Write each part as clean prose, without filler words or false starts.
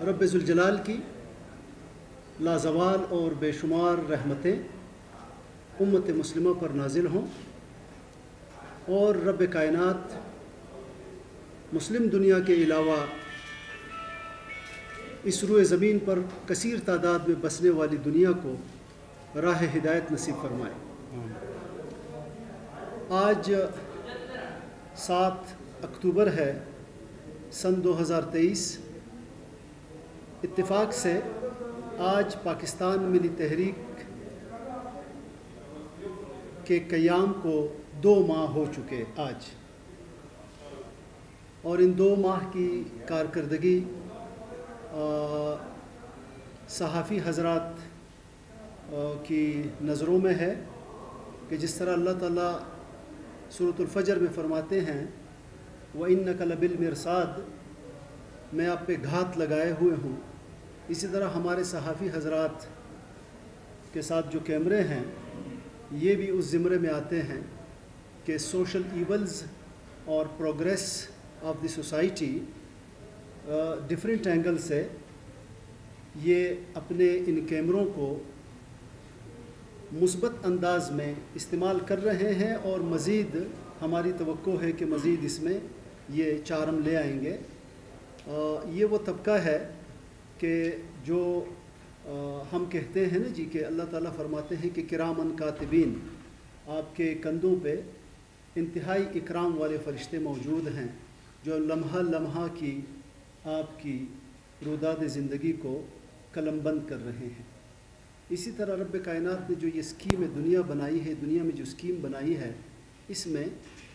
رب ذوالجلال کی لازوال اور بے شمار رحمتیں امت مسلمہ پر نازل ہوں اور رب کائنات مسلم دنیا کے علاوہ اس روئے زمین پر کثیر تعداد میں بسنے والی دنیا کو راہ ہدایت نصیب فرمائے۔ آج 7 اکتوبر ہے سن 2023۔ اتفاق سے آج پاکستان ملی تحریک کے قیام کو 2 ماہ ہو چکے آج، اور ان 2 ماہ کی کارکردگی صحافی حضرات کی نظروں میں ہے کہ جس طرح اللہ تعالیٰ سورۃ الفجر میں فرماتے ہیں وَإِنَّكَ لَبِالْمِرْصَادِ، میں آپ پہ گھات لگائے ہوئے ہوں، اسی طرح ہمارے صحافی حضرات کے ساتھ جو کیمرے ہیں یہ بھی اس زمرے میں آتے ہیں کہ سوشل ایولز اور progress of the society different angle سے یہ اپنے ان کیمروں کو مثبت انداز میں استعمال کر رہے ہیں، اور مزید ہماری توقع ہے کہ مزید اس میں یہ چارم لے آئیں گے۔ یہ وہ طبقہ ہے کہ جو ہم کہتے ہیں نا جی کہ اللہ تعالیٰ فرماتے ہیں کہ کرامن کاتبین، آپ کے کندھوں پہ انتہائی اکرام والے فرشتے موجود ہیں جو لمحہ لمحہ کی آپ کی روداد زندگی کو قلم بند کر رہے ہیں۔ اسی طرح رب کائنات نے جو یہ اسکیم دنیا بنائی ہے، دنیا میں جو اسکیم بنائی ہے، اس میں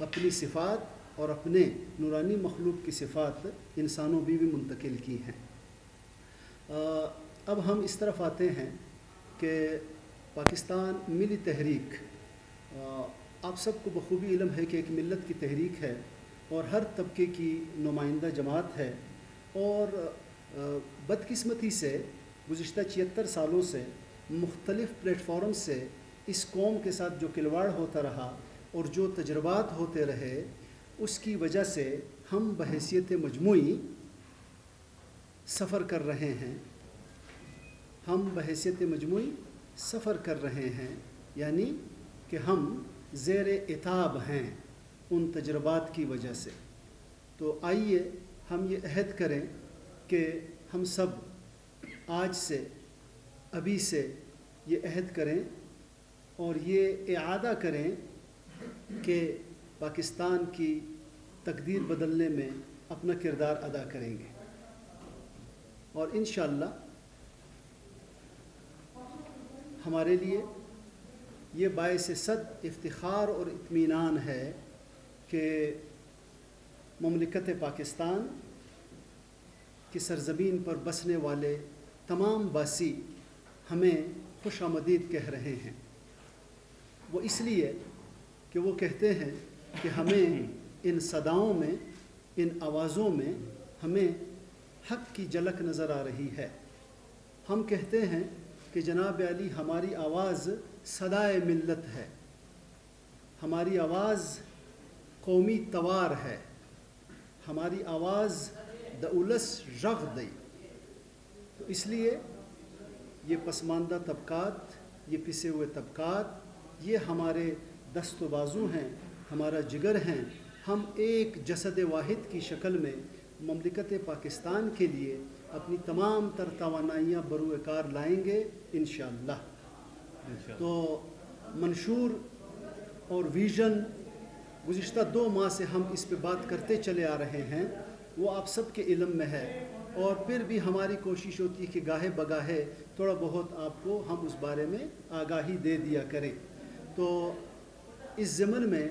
اپنی صفات اور اپنے نورانی مخلوق کی صفات انسانوں بھی منتقل کی ہیں۔ اب ہم اس طرف آتے ہیں کہ پاکستان ملی تحریک آپ سب کو بخوبی علم ہے کہ ایک ملت کی تحریک ہے اور ہر طبقے کی نمائندہ جماعت ہے، اور بدقسمتی سے گزشتہ 76 سالوں سے مختلف پلیٹ فارم سے اس قوم کے ساتھ جو کھلواڑ ہوتا رہا اور جو تجربات ہوتے رہے، اس کی وجہ سے ہم بحیثیت مجموعی سفر کر رہے ہیں۔ ہم بحیثیت مجموعی سفر کر رہے ہیں، یعنی کہ ہم زیر عتاب ہیں ان تجربات کی وجہ سے۔ تو آئیے ہم یہ عہد کریں کہ ہم سب آج سے، ابھی سے یہ عہد کریں اور یہ اعادہ کریں کہ پاکستان کی تقدیر بدلنے میں اپنا کردار ادا کریں گے، اور انشاءاللہ ہمارے لیے یہ باعث صد افتخار اور اطمینان ہے کہ مملکت پاکستان کی سرزمین پر بسنے والے تمام باسی ہمیں خوش آمدید کہہ رہے ہیں۔ وہ اس لیے کہ وہ کہتے ہیں کہ ہمیں ان صداؤں میں، ان آوازوں میں ہمیں حق کی جھلک نظر آ رہی ہے۔ ہم کہتے ہیں کہ جناب علی ہماری آواز صدائے ملت ہے، ہماری آواز قومی توار ہے، ہماری آواز دولس رغ دئی۔ تو اس لیے یہ پسماندہ طبقات، یہ پسے ہوئے طبقات، یہ ہمارے دست و بازو ہیں، ہمارا جگر ہیں۔ ہم ایک جسد واحد کی شکل میں مملکت پاکستان کے لیے اپنی تمام تر توانائیاں بروئے کار لائیں گے انشاءاللہ۔ تو منشور اور ویژن گزشتہ 2 ماہ سے ہم اس پہ بات کرتے چلے آ رہے ہیں، وہ آپ سب کے علم میں ہے، اور پھر بھی ہماری کوشش ہوتی ہے کہ گاہے بگاہے تھوڑا بہت آپ کو ہم اس بارے میں آگاہی دے دیا کریں۔ تو اس ضمن میں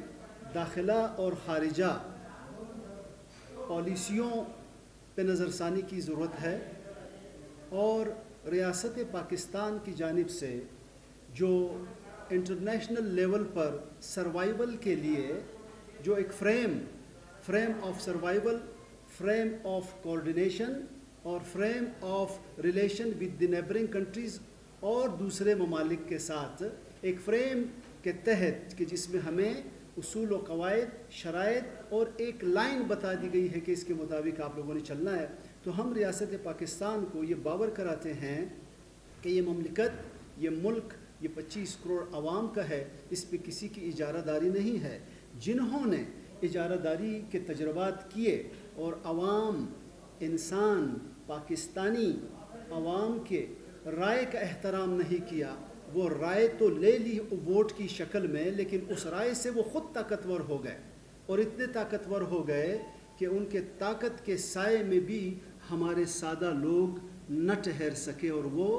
داخلہ اور خارجہ پالیسیوں پہ نظر ثانی کی ضرورت ہے، اور ریاست پاکستان کی جانب سے جو انٹرنیشنل لیول پر سروائیول کے لیے جو ایک frame of survival, frame of coordination اور frame of relation with the neighbouring countries اور دوسرے ممالک کے ساتھ ایک فریم کے تحت کہ جس میں ہمیں اصول و قواعد، شرائط اور ایک لائن بتا دی گئی ہے کہ اس کے مطابق آپ لوگوں نے چلنا ہے، تو ہم ریاست پاکستان کو یہ باور کراتے ہیں کہ یہ مملکت، یہ ملک، یہ 25 کروڑ عوام کا ہے، اس پہ کسی کی اجارہ داری نہیں ہے۔ جنہوں نے اجارہ داری کے تجربات کیے اور عوام، انسان، پاکستانی عوام کے رائے کا احترام نہیں کیا، وہ رائے تو لے لی ووٹ کی شکل میں، لیکن اس رائے سے وہ خود طاقتور ہو گئے، اور اتنے طاقتور ہو گئے کہ ان کے طاقت کے سائے میں بھی ہمارے سادہ لوگ نہ ٹھہر سکے، اور وہ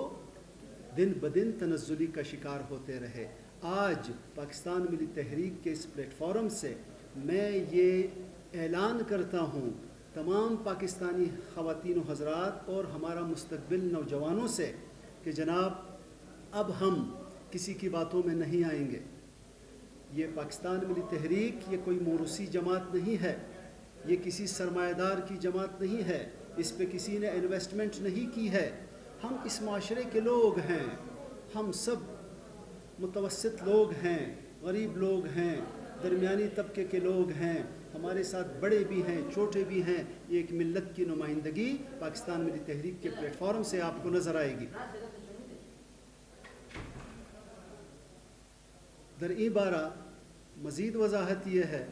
دن بدن تنزلی کا شکار ہوتے رہے۔ آج پاکستان ملی تحریک کے اس پلیٹ فارم سے میں یہ اعلان کرتا ہوں تمام پاکستانی خواتین و حضرات اور ہمارا مستقبل نوجوانوں سے کہ جناب اب ہم کسی کی باتوں میں نہیں آئیں گے۔ یہ پاکستان ملی تحریک یہ کوئی موروثی جماعت نہیں ہے، یہ کسی سرمایہ دار کی جماعت نہیں ہے، اس پہ کسی نے انویسٹمنٹ نہیں کی ہے۔ ہم اس معاشرے کے لوگ ہیں، ہم سب متوسط لوگ ہیں، غریب لوگ ہیں، درمیانی طبقے کے لوگ ہیں، ہمارے ساتھ بڑے بھی ہیں، چھوٹے بھی ہیں۔ یہ ایک ملت کی نمائندگی پاکستان ملی تحریک کے پلیٹ فارم سے آپ کو نظر آئے گی۔ دریں بارہ مزید وضاحت یہ ہے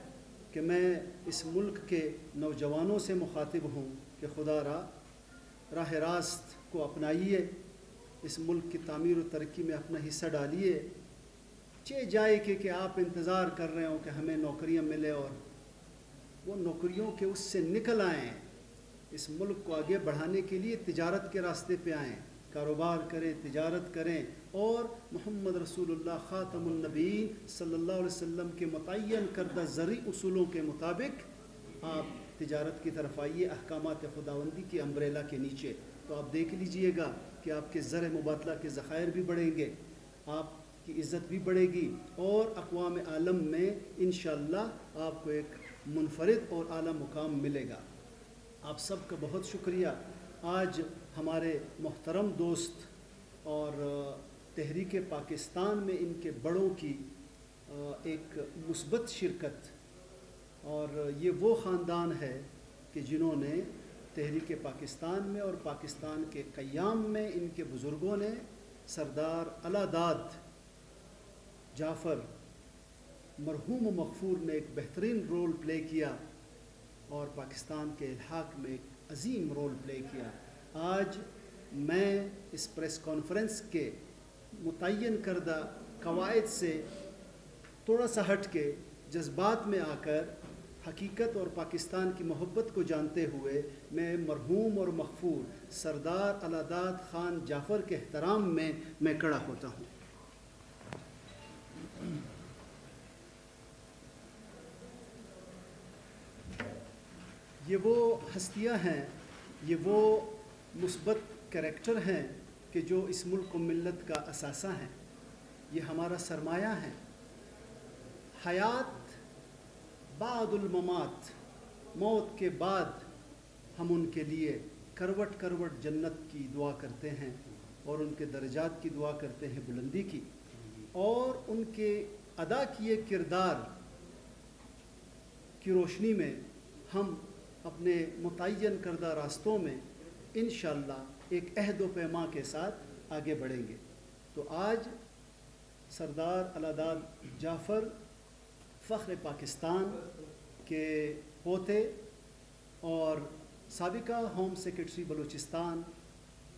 کہ میں اس ملک کے نوجوانوں سے مخاطب ہوں کہ خدا راہ راست کو اپنائیے، اس ملک کی تعمیر و ترقی میں اپنا حصہ ڈالیے۔ چہ جائے کہ آپ انتظار کر رہے ہوں کہ ہمیں نوکریاں ملے، اور وہ نوکریوں کے اس سے نکل آئیں، اس ملک کو آگے بڑھانے کے لیے تجارت کے راستے پہ آئیں، کاروبار کریں، تجارت کریں، اور محمد رسول اللہ خاتم النبیین صلی اللہ علیہ وسلم کے متعین کردہ زرعی اصولوں کے مطابق آپ تجارت کی طرف آئیے، احکامات خداوندی کی امبریلا کے نیچے۔ تو آپ دیکھ لیجئے گا کہ آپ کے زر مبادلہ کے ذخائر بھی بڑھیں گے، آپ کی عزت بھی بڑھے گی، اور اقوام عالم میں انشاءاللہ آپ کو ایک منفرد اور اعلیٰ مقام ملے گا۔ آپ سب کا بہت شکریہ۔ آج ہمارے محترم دوست اور تحریک پاکستان میں ان کے بڑوں کی ایک مثبت شرکت، اور یہ وہ خاندان ہے کہ جنہوں نے تحریک پاکستان میں اور پاکستان کے قیام میں ان کے بزرگوں نے، سردار علاداد جعفر مرحوم و مغفور نے ایک بہترین رول پلے کیا، اور پاکستان کے الحاق میں ایک عظیم رول پلے کیا۔ آج میں اس پریس کانفرنس کے متعین کردہ قواعد سے تھوڑا سا ہٹ کے جذبات میں آ کر حقیقت اور پاکستان کی محبت کو جانتے ہوئے میں مرحوم اور مغفور سردار علاداد خان جعفر کے احترام میں کھڑا ہوتا ہوں۔ یہ وہ ہستیاں ہیں، یہ وہ مثبت کریکٹر ہیں کہ جو اس ملک و ملت کا اثاثہ ہیں، یہ ہمارا سرمایہ ہیں۔ حیات بعد الممات، موت کے بعد ہم ان کے لیے کروٹ کروٹ جنت کی دعا کرتے ہیں، اور ان کے درجات کی دعا کرتے ہیں، بلندی کی، اور ان کے ادا کیے کردار کی روشنی میں ہم اپنے متعین کردہ راستوں میں انشاءاللہ ایک عہد و پیما کے ساتھ آگے بڑھیں گے۔ تو آج سردار علاداد جعفر فخر پاکستان کے پوتے اور سابقہ home secretary Balochistan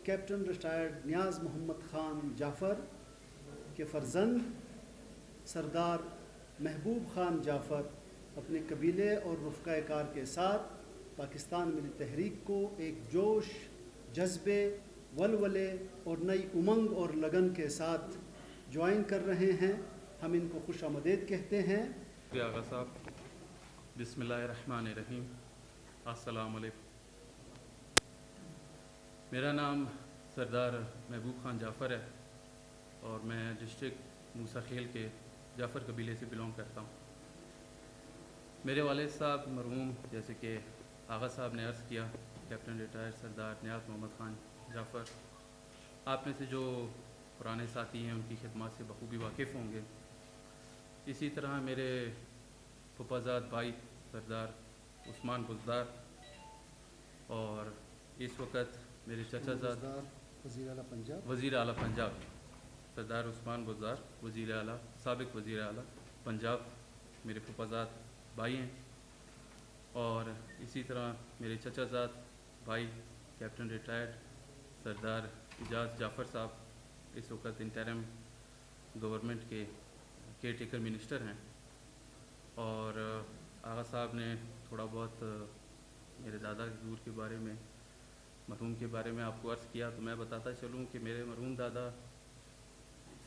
captain retired Niaz Muhammad Khan Jafar کے فرزند سردار محبوب خان جعفر اپنے قبیلے اور رفقۂ کار کے ساتھ پاکستان ملی تحریک کو ایک جوش، جذبے، ولولے اور نئی امنگ اور لگن کے ساتھ جوائن کر رہے ہیں۔ ہم ان کو خوش آمدید کہتے ہیں۔ آغا صاحب، بسم اللہ الرحمن الرحیم، السلام علیکم۔ میرا نام سردار محبوب خان جعفر ہے، اور میں ڈسٹرکٹ موسیٰ خیل کے جعفر قبیلے سے بلونگ کرتا ہوں۔ میرے والد صاحب مرحوم، جیسے کہ آغا صاحب نے عرض کیا، کیپٹن ریٹائر سردار نیاز محمد خان جعفر، آپ میں سے جو پرانے ساتھی ہیں ان کی خدمات سے بخوبی واقف ہوں گے۔ اسی طرح میرے پھپھا زاد بھائی سردار عثمان بزدار اور اس وقت میرے چچا زاد وزیر اعلیٰ پنجاب وزیر اعلیٰ پنجاب سردار عثمان بزدار وزیر اعلیٰ سابق وزیر اعلیٰ پنجاب میرے پھپھزاد بھائی ہیں، اور اسی طرح میرے چچا زاد بھائی کیپٹن ریٹائرڈ سردار اعجاز جعفر صاحب اس وقت انٹرم گورنمنٹ کے کیئر ٹیکر منسٹر ہیں، اور آغا صاحب نے تھوڑا بہت میرے دادا حضور کے بارے میں، مرحوم کے بارے میں آپ کو عرض کیا، تو میں بتاتا چلوں کہ میرے مرحوم دادا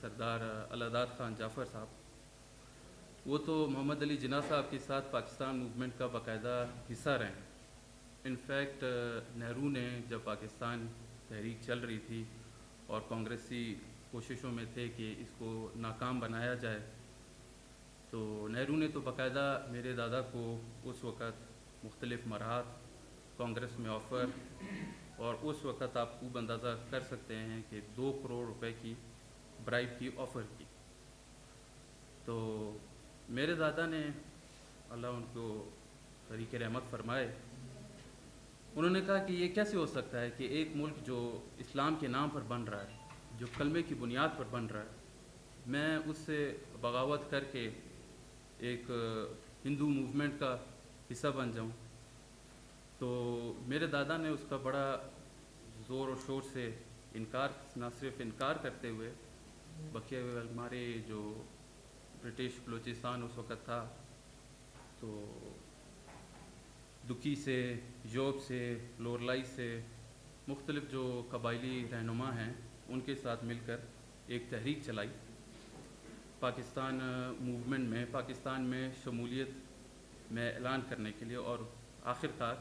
سردار الاداد خان جعفر صاحب، وہ تو محمد علی جناح صاحب کے ساتھ پاکستان موومنٹ کا باقاعدہ حصہ رہے ہیں۔ انفیکٹ نہرو نے جب پاکستان تحریک چل رہی تھی اور کانگریسی کوششوں میں تھے کہ اس کو ناکام بنایا جائے، تو نہرو نے تو باقاعدہ میرے دادا کو اس وقت مختلف مرحات کانگریس میں آفر، اور اس وقت آپ خوب اندازہ کر سکتے ہیں کہ 2 کروڑ روپے کی برائب کی آفر کی۔ تو میرے دادا نے، اللہ ان کو طریق رحمت فرمائے، انہوں نے کہا کہ یہ کیسے ہو سکتا ہے کہ ایک ملک جو اسلام کے نام پر بن رہا ہے، جو کلمے کی بنیاد پر بن رہا ہے، میں اس سے بغاوت کر کے ایک ہندو موومنٹ کا حصہ بن جاؤں۔ تو میرے دادا نے اس کا بڑا زور و شور سے انکار، نہ صرف انکار کرتے ہوئے بلکہ ہمارے جو برٹش بلوچستان اس وقت تھا، تو دکی سے، یوب سے، لورلائی سے مختلف جو قبائلی رہنما ہیں ان کے ساتھ مل کر ایک تحریک چلائی پاکستان موومنٹ میں، پاکستان میں شمولیت میں اعلان کرنے کے لیے، اور آخر کار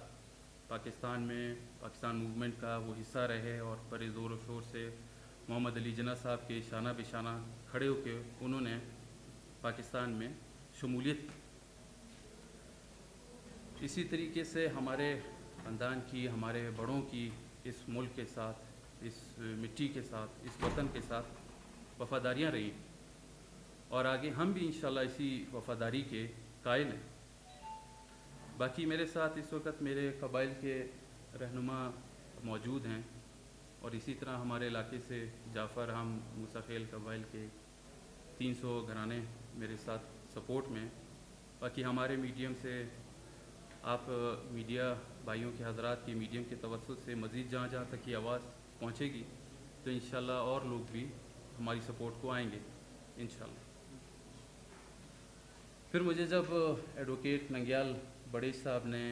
پاکستان موومنٹ کا وہ حصہ رہے، اور بڑے زور و شور سے محمد علی جناح صاحب کے شانہ بشانہ کھڑے ہو کے انہوں نے پاکستان میں شمولیت کی۔ اسی طریقے سے ہمارے خاندان کی، ہمارے بڑوں کی اس ملک کے ساتھ، اس مٹی کے ساتھ، اس وطن کے ساتھ وفاداریاں رہی، اور آگے ہم بھی انشاءاللہ اسی وفاداری کے قائل ہیں۔ باقی میرے ساتھ اس وقت میرے قبائل کے رہنما موجود ہیں، اور اسی طرح ہمارے علاقے سے جعفر، ہم موسیٰ خیل قبائل کے 300 گھرانے میرے ساتھ سپورٹ میں۔ باقی ہمارے میڈیم سے، آپ میڈیا بھائیوں کے حضرات کی میڈیم کے توسط سے مزید جہاں جہاں تک یہ آواز پہنچے گی تو انشاءاللہ اور لوگ بھی ہماری سپورٹ کو آئیں گے انشاءاللہ۔ پھر مجھے جب ایڈوکیٹ ننگیال بڑیش صاحب نے،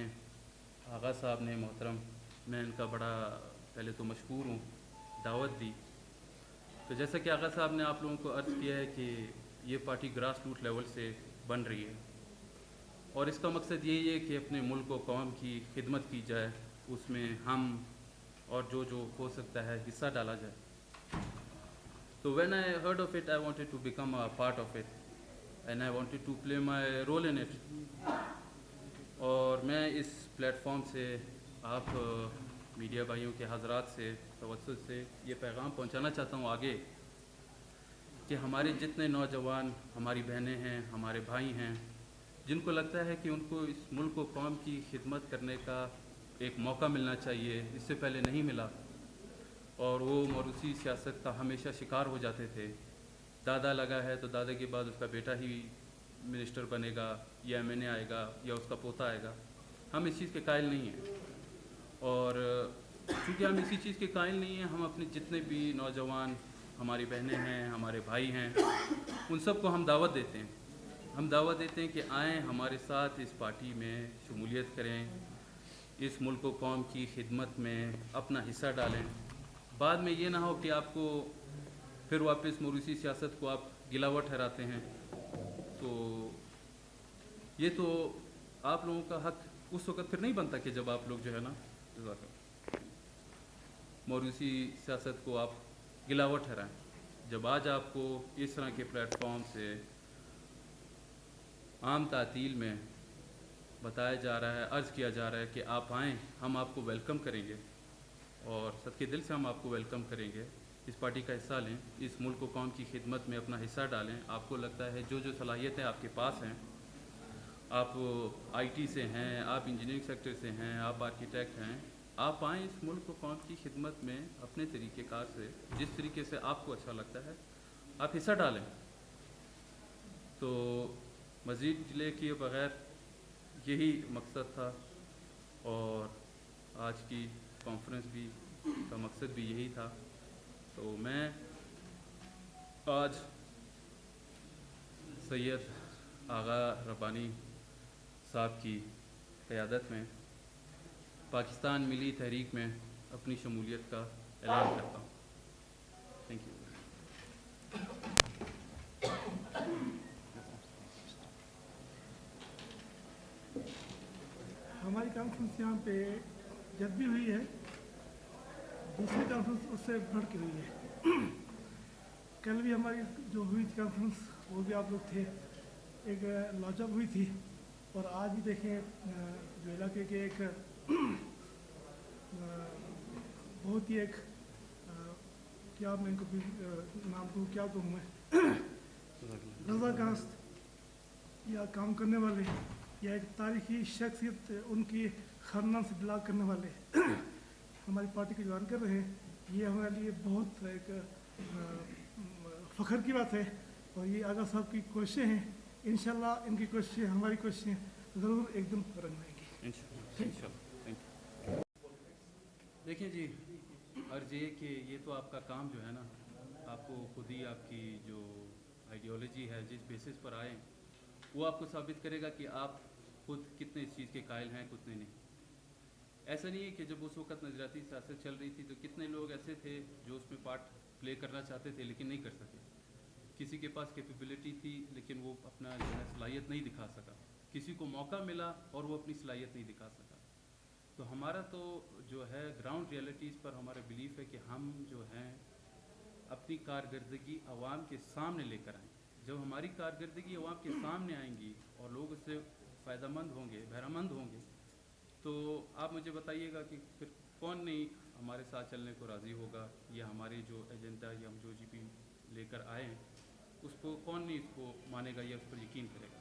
آغا صاحب نے محترم، میں ان کا بڑا پہلے تو مشکور ہوں، دعوت دی، تو جیسا کہ آغا صاحب نے آپ لوگوں کو عرض کیا ہے کہ یہ پارٹی گراس روٹ لیول سے بن رہی ہے، اور اس کا مقصد یہی ہے کہ اپنے ملک و قوم کی خدمت کی جائے، اس میں ہم اور جو ہو سکتا ہے حصہ ڈالا جائے۔ تو when I heard of it, I wanted to become a part of it and I wanted to play my role in it۔ اور میں اس پلیٹ فارم سے آپ میڈیا بھائیوں کے حضرات سے توسط سے یہ پیغام پہنچانا چاہتا ہوں آگے کہ ہمارے جتنے نوجوان، ہماری بہنیں ہیں، ہمارے بھائی ہیں، جن کو لگتا ہے کہ ان کو اس ملک و قوم کی خدمت کرنے کا ایک موقع ملنا چاہیے، اس سے پہلے نہیں ملا، اور وہ موروثی سیاست کا ہمیشہ شکار ہو جاتے تھے، دادا لگا ہے تو دادا کے بعد اس کا بیٹا ہی منسٹر بنے گا، یا ایم این اے آئے گا، یا اس کا پوتا آئے گا۔ ہم اس چیز کے قائل نہیں ہیں، اور چونکہ ہم اسی چیز کے قائل نہیں ہیں، ہم اپنے جتنے بھی نوجوان، ہماری بہنیں ہیں، ہمارے بھائی ہیں، ان سب کو ہم دعوت دیتے ہیں، کہ آئیں ہمارے ساتھ اس پارٹی میں شمولیت کریں، اس ملک و قوم کی خدمت میں اپنا حصہ ڈالیں۔ بعد میں یہ نہ ہو کہ آپ کو پھر واپس موروثی سیاست کو آپ گلاوہ ٹھہراتے ہیں، تو یہ تو آپ لوگوں کا حق اس وقت پھر نہیں بنتا کہ جب آپ لوگ جو ہے نا موروثی سیاست کو آپ گلاوہ ٹھہرائیں۔ جب آج آپ کو اس طرح کے پلیٹ فارم سے عام تعطیل میں بتایا جا رہا ہے، عرض کیا جا رہا ہے کہ آپ آئیں، ہم آپ کو ویلکم کریں گے، اور صدقے دل سے ہم آپ کو ویلکم کریں گے، اس پارٹی کا حصہ لیں، اس ملک و قوم کی خدمت میں اپنا حصہ ڈالیں۔ آپ کو لگتا ہے جو صلاحیتیں آپ کے پاس ہیں، آپ آئی ٹی سے ہیں، آپ انجینئرنگ سیکٹر سے ہیں، آپ آرکیٹیکٹ ہیں، آپ آئیں اس ملک و قوم کی خدمت میں اپنے طریقہ کار سے، جس طریقے سے آپ کو اچھا لگتا ہے آپ حصہ ڈالیں. تو مزید ڈیلے کیے بغیر یہی مقصد تھا، اور آج کی کانفرنس بھی کا مقصد بھی یہی تھا. تو میں آج سید آغا ربانی صاحب کی قیادت میں پاکستان ملی تحریک میں اپنی شمولیت کا اعلان کرتا ہوں. Thank you. ہماری کانفرنس یہاں پہ جب بھی ہوئی ہے، دوسری کانفرنس اس سے بڑھ کے ہوئی ہے. کل بھی ہماری جو ہوئی تھی کانفرنس، وہ بھی آپ لوگ تھے، ایک لاجواب ہوئی تھی. اور آج بھی دیکھیں جو علاقے کے ایک بہت ہی ایک کیا میں ان کو بھی نام دوں، کیا کہوں میں، رضاکار یا کام کرنے والے یا ایک تاریخی شخصیت ان کی خاندان سے بلاگ کرنے والے ہماری پارٹی کے جوان کر رہے ہیں. یہ ہمارے لیے بہت ایک فخر کی بات ہے. اور یہ آغا صاحب کی کوششیں ہیں، انشاءاللہ ان کی کوششیں ہماری کوششیں ضرور ایک دم رنگ لائیں گی. دیکھیں جی، عرض یہ کہ یہ تو آپ کا کام جو ہے نا، آپ کو خود ہی آپ کی جو آئیڈیالوجی ہے جس بیسس پر آئیں وہ آپ کو ثابت کرے گا کہ آپ خود کتنے اس چیز کے قائل ہیں، کتنے نہیں. ایسا نہیں ہے کہ جب اس وقت نظریاتی سیاست چل رہی تھی تو کتنے لوگ ایسے تھے جو اس میں پارٹ پلے کرنا چاہتے تھے لیکن نہیں کر سکے. کسی کے پاس کیپیبلٹی تھی لیکن وہ اپنا جو ہے صلاحیت نہیں دکھا سکا. کسی کو موقع ملا اور وہ اپنی صلاحیت نہیں دکھا سکا. تو ہمارا تو جو ہے گراؤنڈ ریئلٹیز پر ہمارا بلیف ہے کہ ہم جو ہیں اپنی کارکردگی عوام کے سامنے لے کر آئیں. جب ہماری کارکردگی عوام کے سامنے آئیں گی اور لوگ اس سے فائدہ مند ہوں گے، بہرہ مند ہوں گے، تو آپ مجھے بتائیے گا کہ پھر کون نہیں ہمارے ساتھ چلنے کو راضی ہوگا، یا ہماری جو ایجنڈا یا ہم جو جی پی لے کر آئے ہیں اس کو کون نہیں اس کو مانے گا یا اس پر یقین کرے گا.